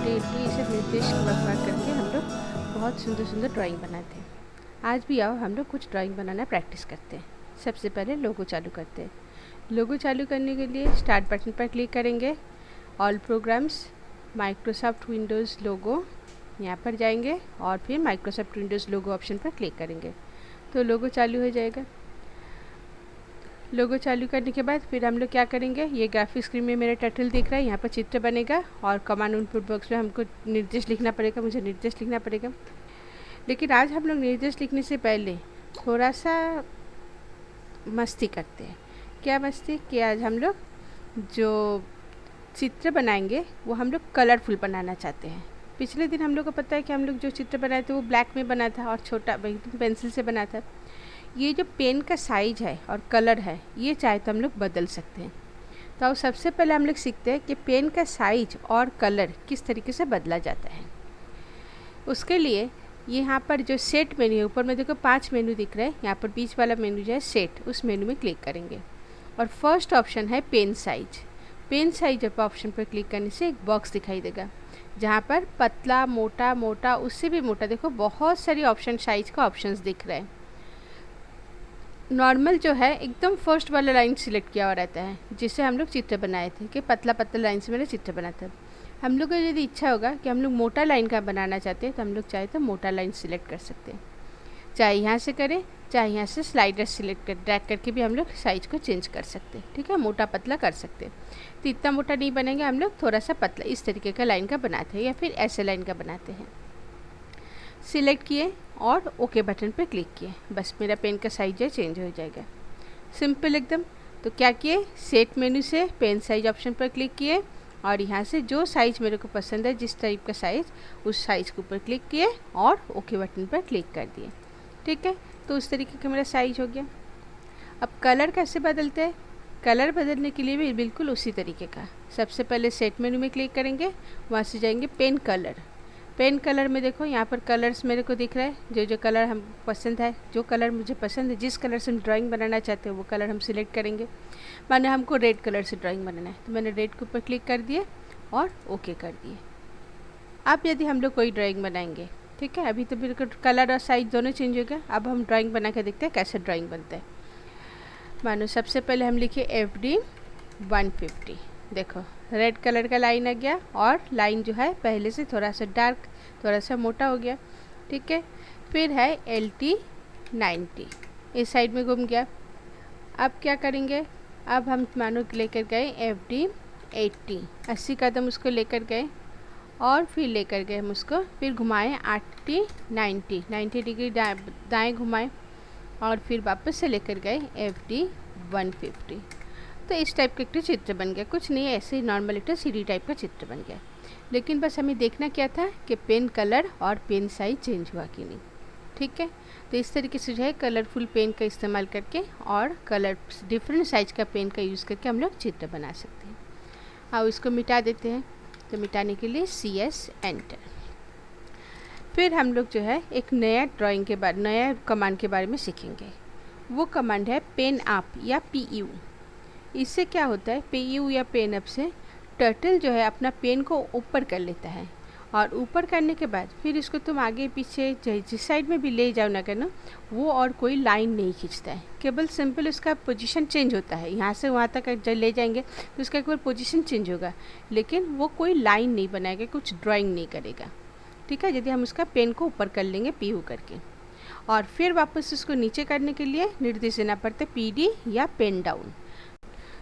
Daily इसे निर्देश व्यवहार करके हम लोग बहुत सुंदर सुंदर ड्राइंग बनाते हैं। आज भी आओ हम लोग कुछ ड्राइंग बनाना प्रैक्टिस करते हैं। सबसे पहले लोगो चालू करते हैं। लोगो चालू करने के लिए स्टार्ट बटन पर क्लिक करेंगे, ऑल प्रोग्राम्स, माइक्रोसॉफ्ट विंडोज़ लोगो, यहाँ पर जाएंगे और फिर माइक्रोसॉफ्ट विंडोज़ लोगो ऑप्शन पर क्लिक करेंगे तो लोगो चालू हो जाएगा। लोगो चालू करने के बाद फिर हम लोग क्या करेंगे, ये ग्राफिक स्क्रीन में मेरा टाइटल दिख रहा है, यहाँ पर चित्र बनेगा और कमांड इनपुट बॉक्स में हमको निर्देश लिखना पड़ेगा, मुझे निर्देश लिखना पड़ेगा। लेकिन आज हम लोग निर्देश लिखने से पहले थोड़ा सा मस्ती करते हैं। क्या मस्ती कि आज हम लोग जो चित्र बनाएंगे वो हम लोग कलरफुल बनाना चाहते हैं। पिछले दिन हम लोग को पता है कि हम लोग जो चित्र बनाए थे वो ब्लैक में बना था और छोटा पेंसिल से बना था। ये जो पेन का साइज है और कलर है ये चाहे तो हम लोग बदल सकते हैं। तो अब सबसे पहले हम लोग सीखते हैं कि पेन का साइज और कलर किस तरीके से बदला जाता है। उसके लिए यहाँ पर जो सेट मेन्यू है, ऊपर में देखो 5 मेन्यू दिख रहा है, यहाँ पर बीच वाला मेन्यू जो है सेट, उस मेन्यू में क्लिक करेंगे और फर्स्ट ऑप्शन है pen size. Pen size option पर क्लिक करने से एक बॉक्स दिखाई देगा जहाँ पर पतला, मोटा, मोटा, उससे भी मोटा, देखो बहुत सारी ऑप्शन साइज का ऑप्शंस दिख रहे हैं। नॉर्मल जो है एकदम फर्स्ट वाला लाइन सिलेक्ट किया हुआ रहता है जिससे हम लोग चित्र बनाए थे कि पतला पतला लाइन से मेरा चित्र बना था। हम लोग को यदि इच्छा होगा कि हम लोग मोटा लाइन का बनाना चाहते हैं तो हम लोग चाहे तो मोटा लाइन सिलेक्ट कर सकते हैं, चाहे यहाँ से करें चाहे यहाँ से स्लाइडर सिलेक्ट कर ड्रैग करके भी हम लोग साइज़ को चेंज कर सकते हैं। ठीक है, मोटा पतला कर सकते हैं। तो इतना मोटा नहीं बनेंगे, हम लोग थोड़ा सा पतला इस तरीके का लाइन का बनाते हैं या फिर ऐसे लाइन का बनाते हैं। सिलेक्ट किए और ओके बटन पर क्लिक किए, बस मेरा पेन का साइज है चेंज हो जाएगा, सिंपल एकदम। तो क्या किए, सेट मेन्यू से पेन साइज ऑप्शन पर क्लिक किए और यहाँ से जो साइज़ मेरे को पसंद है, जिस टाइप का साइज़, उस साइज़ के ऊपर क्लिक किए और ओके बटन पर क्लिक कर दिए। ठीक है, तो उस तरीके का मेरा साइज हो गया। अब कलर कैसे बदलते हैं, कलर बदलने के लिए भी बिल्कुल उसी तरीके का। सबसे पहले सेट मेन्यू में क्लिक करेंगे, वहाँ से जाएंगे पेन कलर। पेन कलर में देखो यहाँ पर कलर्स मेरे को दिख रहा है, जो जो कलर हम पसंद है, जो कलर मुझे पसंद है, जिस कलर से हम ड्राइंग बनाना चाहते हैं वो कलर हम सिलेक्ट करेंगे। माने हमको रेड कलर से ड्राइंग बनाना है तो मैंने रेड के ऊपर क्लिक कर दिए और ओके कर दिए। अब यदि हम लोग कोई ड्राइंग बनाएंगे, ठीक है, अभी तो बिल्कुल कलर और साइज दोनों चेंज हो गया। अब हम ड्राइंग बना के देखते हैं कैसे ड्राइंग बनता है। मानो सबसे पहले हम लिखिए FD 150, देखो रेड कलर का लाइन आ गया और लाइन जो है पहले से थोड़ा सा डार्क, थोड़ा सा मोटा हो गया। ठीक है, फिर है LT 90, इस साइड में घूम गया। अब क्या करेंगे, अब हम मानो लेकर गए FD 80 कदम उसको लेकर गए और फिर लेकर गए हम उसको, फिर घुमाएँ 90 डिग्री दाएँ घुमाएँ और फिर वापस से लेकर गए FD 150। तो इस टाइप का एक चित्र बन गया, कुछ नहीं ऐसे ही नॉर्मल एक सीढ़ी टाइप का चित्र बन गया। लेकिन बस हमें देखना क्या था कि पेन कलर और पेन साइज चेंज हुआ कि नहीं। ठीक है, तो इस तरीके से जो है कलरफुल पेन का इस्तेमाल करके और कलर डिफरेंट साइज का पेन का यूज़ करके हम लोग चित्र बना सकते हैं। अब इसको मिटा देते हैं, तो मिटाने के लिए CS एंटर। फिर हम लोग जो है एक नया ड्राइंग के बारे, नया कमांड के बारे में सीखेंगे। वो कमांड है पेन अप या PU। इससे क्या होता है, PU या पेन अप से टर्टल जो है अपना पेन को ऊपर कर लेता है और ऊपर करने के बाद फिर इसको तुम आगे पीछे जिस साइड में भी ले जाओ ना करना, वो और कोई लाइन नहीं खींचता है, केवल सिंपल उसका पोजीशन चेंज होता है। यहाँ से वहाँ तक जब ले जाएंगे तो उसका केवल पोजीशन चेंज होगा, लेकिन वो कोई लाइन नहीं बनाएगा, कुछ ड्राइंग नहीं करेगा। ठीक है, यदि हम उसका पेन को ऊपर कर लेंगे PU करके और फिर वापस उसको नीचे करने के लिए निर्देश देना पड़ता है PD या पेन डाउन।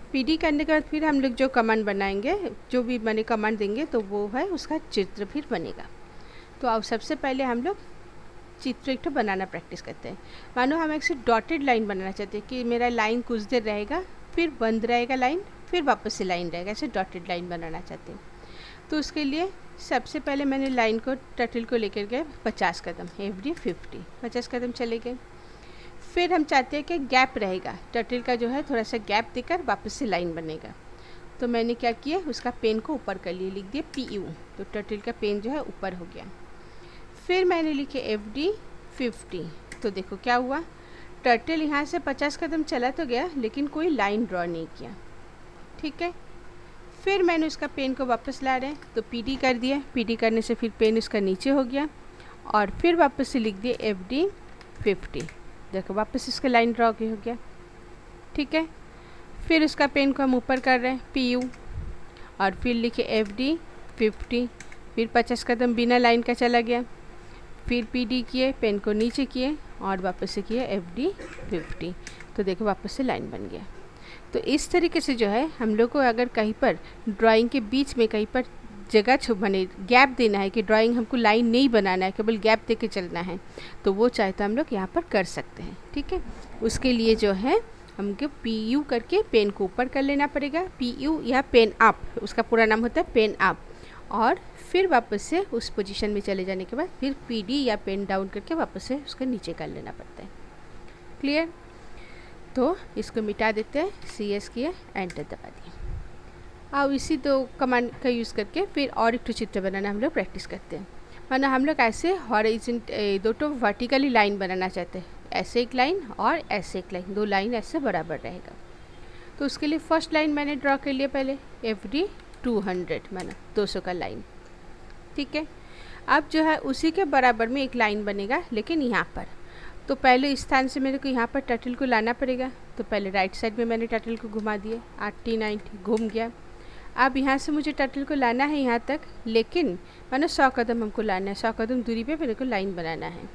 PD करने के बाद फिर हम लोग जो कमांड बनाएंगे, जो भी मैंने कमांड देंगे तो वो है उसका चित्र फिर बनेगा। तो अब सबसे पहले हम लोग चित्र एक बनाना प्रैक्टिस करते हैं। मानो हम एक डॉटेड लाइन बनाना चाहते हैं कि मेरा लाइन कुछ देर रहेगा, फिर बंद रहेगा लाइन, फिर वापस से लाइन रहेगा, ऐसे डॉटेड लाइन बनाना चाहते हैं। तो उसके लिए सबसे पहले मैंने लाइन को टर्टल को लेकर गए 50 कदम, FD 50 कदम चले गए। फिर हम चाहते हैं कि गैप रहेगा, टर्टल का जो है थोड़ा सा गैप देकर वापस से लाइन बनेगा। तो मैंने क्या किया, उसका पेन को ऊपर कर लिया, लिख दिया PU, तो टर्टल का पेन जो है ऊपर हो गया। फिर मैंने लिखे FD 50, तो देखो क्या हुआ, टर्टल यहाँ से 50 कदम चला तो गया लेकिन कोई लाइन ड्रॉ नहीं किया। ठीक है, फिर मैंने उसका पेन को वापस ला रहे हैं तो PD कर दिया, PD करने से फिर पेन उसका नीचे हो गया और फिर वापस से लिख दिए FD 50। देखो वापस इसका लाइन ड्रॉ हो गया, ठीक है। फिर उसका पेन को हम ऊपर कर रहे हैं PU और फिर लिखे FD 50, फिर 50 कदम बिना लाइन का चला गया, फिर PD किए, पेन को नीचे किए और वापस से किए FD 50। तो देखो वापस से लाइन बन गया। तो इस तरीके से जो है हम लोग को अगर कहीं पर ड्राइंग के बीच में कहीं पर जगह छुप बने गैप देना है कि ड्राइंग हमको लाइन नहीं बनाना है, केवल गैप दे के चलना है, तो वो चाहे तो हम लोग यहाँ पर कर सकते हैं, ठीक है। उसके लिए जो है हमको PU करके पेन को ऊपर कर लेना पड़ेगा, PU या पेन अप, उसका पूरा नाम होता है पेन अप, और फिर वापस से उस पोजीशन में चले जाने के बाद फिर PD या पेन डाउन करके वापस से उसका नीचे कर लेना पड़ता है। क्लियर? तो इसको मिटा देते हैं, CS किए, एंटर दबा दिए। अब इसी दो कमांड का यूज़ करके फिर और एक चित्र बनाना हम लोग प्रैक्टिस करते हैं। माना हम लोग ऐसे हॉरिजॉन्टल दो तो वर्टिकली लाइन बनाना चाहते हैं, ऐसे एक लाइन और ऐसे एक लाइन, दो लाइन ऐसे बराबर रहेगा। तो उसके लिए फर्स्ट लाइन मैंने ड्रॉ कर लिया पहले FD 200, माना 200 का लाइन, ठीक है। अब जो है उसी के बराबर में एक लाइन बनेगा लेकिन यहाँ पर, तो पहले इस स्थान से मेरे को यहाँ पर टर्टल को लाना पड़ेगा। तो पहले राइट साइड में मैंने टर्टल को घुमा दिए, 80 90 घूम गया। अब यहाँ से मुझे टर्टल को लाना है यहाँ तक, लेकिन मानो 100 कदम हमको लाना है, 100 कदम दूरी पे मेरे को लाइन बनाना है।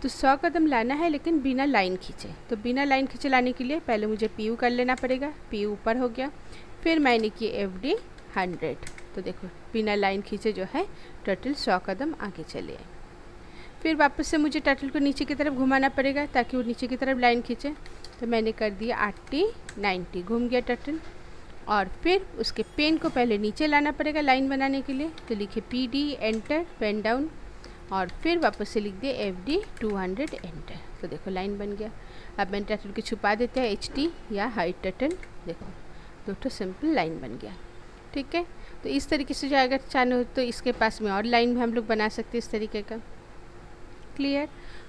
तो 100 कदम लाना है लेकिन बिना लाइन खींचे। तो बिना लाइन खींचे लाने के लिए पहले मुझे PU कर लेना पड़ेगा, PU ऊपर हो गया, फिर मैंने किए FD 100। तो देखो बिना लाइन खींचे जो है टर्टल 100 कदम आगे चले आए। फिर वापस से मुझे टर्टल को नीचे की तरफ घुमाना पड़ेगा ताकि वो नीचे की तरफ लाइन खींचे। तो मैंने कर दिया 80 90, घूम गया टर्टल, और फिर उसके पेन को पहले नीचे लाना पड़ेगा लाइन बनाने के लिए। तो लिखे PD, एंटर, पेन डाउन, और फिर वापस से लिख दिए FD 200, एंटर। तो देखो लाइन बन गया। अब मैंने टर्टल को छुपा देते हैं, HT या हाइट टर्टल, देखो दो तो सिंपल लाइन बन गया, ठीक है। तो इस तरीके से जो अगर चाहे हो तो इसके पास में और लाइन भी हम लोग बना सकते हैं इस तरीके का। क्लियर?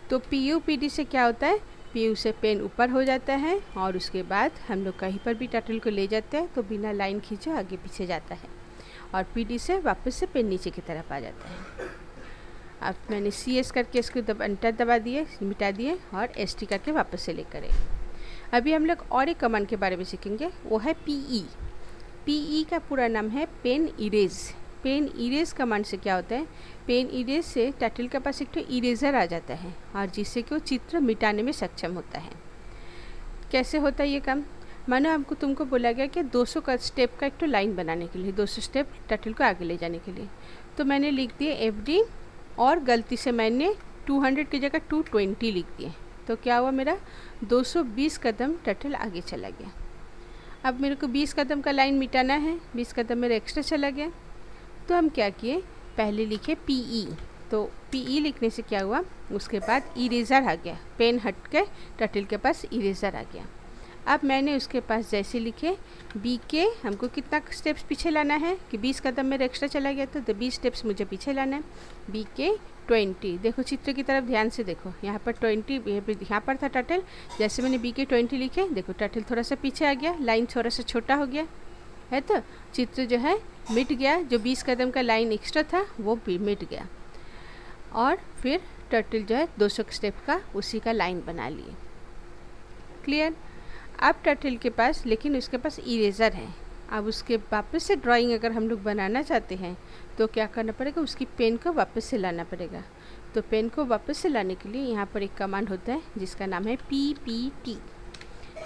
तो PU PD से क्या होता है, PU से पेन ऊपर हो जाता है और उसके बाद हम लोग कहीं पर भी टर्टल को ले जाते हैं तो बिना लाइन खींचे आगे पीछे जाता है, और PD से वापस से पेन नीचे की तरफ आ जाता है। अब मैंने CS करके इसको एंटर दबा दिए, मिटा दिए, और ST करके वापस से लेकर आए। अभी हम लोग और एक कमांड के बारे में सीखेंगे, वो है PE। PE का पूरा नाम है pen erase. Pen erase command से क्या होता है, पेन इरेज से टर्टल के पास एक तो इरेजर आ जाता है और जिससे कि वो चित्र मिटाने में सक्षम होता है। कैसे होता है ये काम? मानो हमको तुमको बोला गया कि 200 का स्टेप का एक तो लाइन बनाने के लिए, 200 स्टेप टर्टल को आगे ले जाने के लिए, तो मैंने लिख दिए FD, और गलती से मैंने 200 की जगह 220 लिख दिए। तो क्या हुआ, मेरा 220 कदम टर्टल आगे चला गया। अब मेरे को 20 कदम का लाइन मिटाना है, 20 कदम मेरा एक्स्ट्रा चला गया। तो हम क्या किए, पहले लिखे PE। तो PE लिखने से क्या हुआ, उसके बाद इरेज़र आ गया, पेन हट के टर्टल के पास इरेज़र आ गया। अब मैंने उसके पास जैसे लिखे BK, हमको कितना स्टेप्स पीछे लाना है कि 20 कदम मेरा एक्स्ट्रा चला गया था, तो 20 स्टेप्स मुझे पीछे लाना है। BK 20, देखो चित्र की तरफ ध्यान से देखो, यहाँ पर 20, यहाँ पर था टर्टल, जैसे मैंने BK 20 लिखे, देखो टर्टल थोड़ा सा पीछे आ गया, लाइन थोड़ा सा छोटा हो गया है, तो चित्र जो है मिट गया, जो 20 कदम का लाइन एक्स्ट्रा था वो भी मिट गया, और फिर टर्टल जो है 200 स्टेप का उसी का लाइन बना लिए। क्लियर? अब टर्टल के पास, लेकिन उसके पास इरेज़र है। अब उसके वापस से ड्राइंग अगर हम लोग बनाना चाहते हैं तो क्या करना पड़ेगा, उसकी पेन को वापस से लाना पड़ेगा। तो पेन को वापस से लाने के लिए यहाँ पर एक कमांड होता है जिसका नाम है PPT।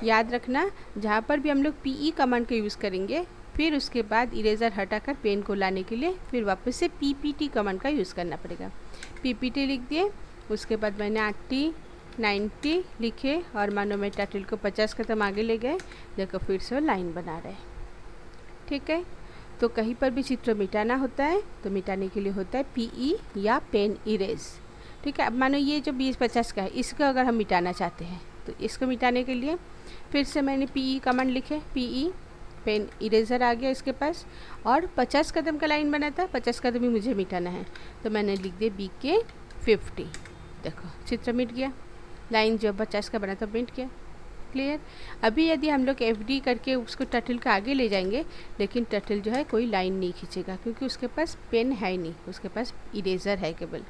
याद रखना, जहाँ पर भी हम लोग PE कमांड का यूज़ करेंगे, फिर उसके बाद इरेज़र हटाकर पेन को लाने के लिए फिर वापस से PPT कमांड का यूज़ करना पड़ेगा। PPT लिख दिए, उसके बाद मैंने 80 90 लिखे, और मानो मैं टर्टल को 50 कदम आगे ले गए, देखो फिर से लाइन बना रहे। ठीक है, तो कहीं पर भी चित्र मिटाना होता है तो मिटाने के लिए होता है PE या पेन इरेज। ठीक है, अब मानो ये जो 20-50 का है, इसको अगर हम मिटाना चाहते हैं तो इसको मिटाने के लिए फिर से मैंने PE कमांड लिखे, PE, पेन इरेज़र आ गया इसके पास, और 50 कदम का लाइन बना था, 50 कदम ही मुझे मिटाना है, तो मैंने लिख दिया BK 50। देखो चित्र मिट गया, लाइन जो 50 का बना था मिट गया। क्लियर। अभी यदि हम लोग FD करके उसको टर्टल का आगे ले जाएंगे, लेकिन टर्टल जो है कोई लाइन नहीं खींचेगा, क्योंकि उसके पास पेन है नहीं, उसके पास इरेज़र है केवल।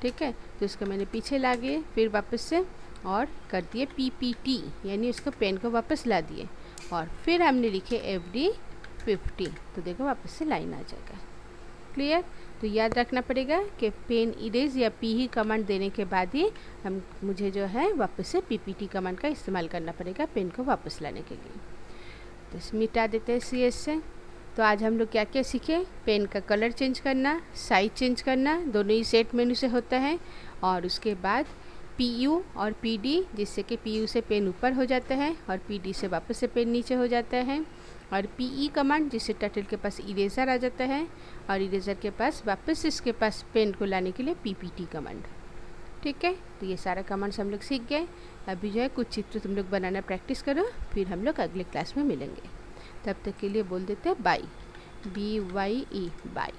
ठीक है, तो इसको मैंने पीछे ला गए, फिर वापस से और कर दिए PPT, यानी उसको पेन को वापस ला दिए, और फिर हमने लिखे FD 50, तो देखो वापस से लाइन आ जाएगा। क्लियर। तो याद रखना पड़ेगा कि पेन इरेज या P ही कमांड देने के बाद ही मुझे जो है वापस से PPT कमांड का इस्तेमाल करना पड़ेगा पेन को वापस लाने के लिए। तो इस मिटा देते हैं CS से। तो आज हम लोग क्या क्या सीखे, पेन का कलर चेंज करना, साइज चेंज करना, दोनों ही सेट मेनू से होता है, और उसके बाद PU और PD, जिससे कि PU से पेन ऊपर हो जाता है और PD से वापस से पेन नीचे हो जाता है, और PE कमांड, जिससे टर्टल के पास इरेज़र आ जाता है और इरेज़र के पास वापस इसके पास पेन को लाने के लिए PPT कमांड। ठीक है, तो ये सारा कमांड्स हम लोग सीख गए। अभी जो है कुछ चित्र तुम लोग बनाना प्रैक्टिस करो, फिर हम लोग अगले क्लास में मिलेंगे। तब तक के लिए बोल देते हैं बाय, BYE बाय।